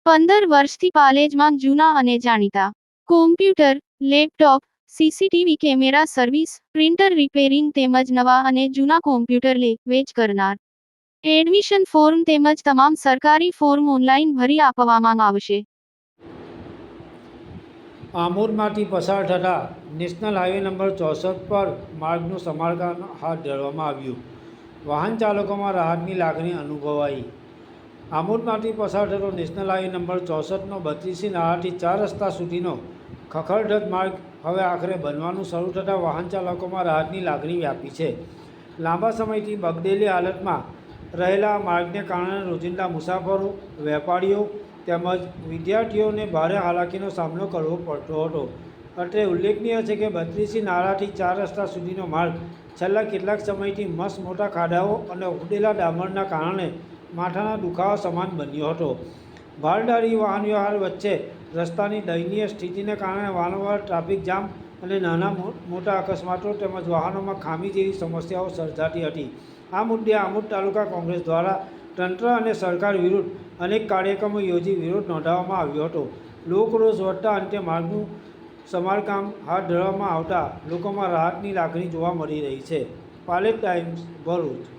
15 વર્ષથી પાલેજમાં જૂના અને જાણીતા computer, laptop, CCTV camera service, printer repairing તેમજ નવા અને જૂના કોમ્પ્યુટર લે-વેચ કરનાર. એડમિશન ફોર્મ તેમજ તમામ સરકારી ફોર્મ ઓનલાઈન ભરી આપવામાં આવશે. આમોદમાંથી પસાર થતા નેશનલ હાઈવે નંબર 64 પર માર્ગનું સમારકામ હાથ ધરવામાં આવ્યું. વાહન ચાલકોમાં રાહતની લાગણી અનુભવાઈ. આમોદમાંથી પસાર થતો નેશનલ હાઈવે નંબર 64નો 32 નાળાથી 4 રસ્તા સુધીનો ખખડધજ માર્ગ હવે આખરે બનવાનું શરૂ થતાં વાહન ચાલકોમાં રાહતની લાગણી વ્યાપી છે. લાંબા સમયથી બગડેલી હાલતમાં રહેલા આ માર્ગને કારણે રોજિંદા મુસાફરો, વેપારીઓ તેમજ વિદ્યાર્થીઓને ભારે હાલાકીનો સામનો કરવો પડતો હતો. અત્રે ઉલ્લેખનીય છે કે 32 નાળાથી 4 રસ્તા સુધીનો માર્ગ છેલ્લા કેટલાક સમયથી મસ્ત મોટા ખાડાઓ અને ઉખડેલા ડામરના કારણે માથાના દુખાવા સમાન બન્યો હતો. ભારદારી વાહન વ્યવહાર વચ્ચે રસ્તાની દયનીય સ્થિતિને કારણે વારંવાર ટ્રાફિક જામ અને નાના મોટા અકસ્માતો તેમજ વાહનોમાં ખામી જેવી સમસ્યાઓ સર્જાતી હતી. આ મુદ્દે આમોદ તાલુકા કોંગ્રેસ દ્વારા તંત્ર અને સરકાર વિરુદ્ધ અનેક કાર્યક્રમો યોજી વિરોધ નોંધાવવામાં આવ્યો હતો. લોકરોષ વધતા અંતે માર્ગનું સમારકામ હાથ ધરવામાં આવતા લોકોમાં રાહતની લાગણી જોવા મળી રહી છે. પાલેજ ટાઈમ્સ, ભરૂચ.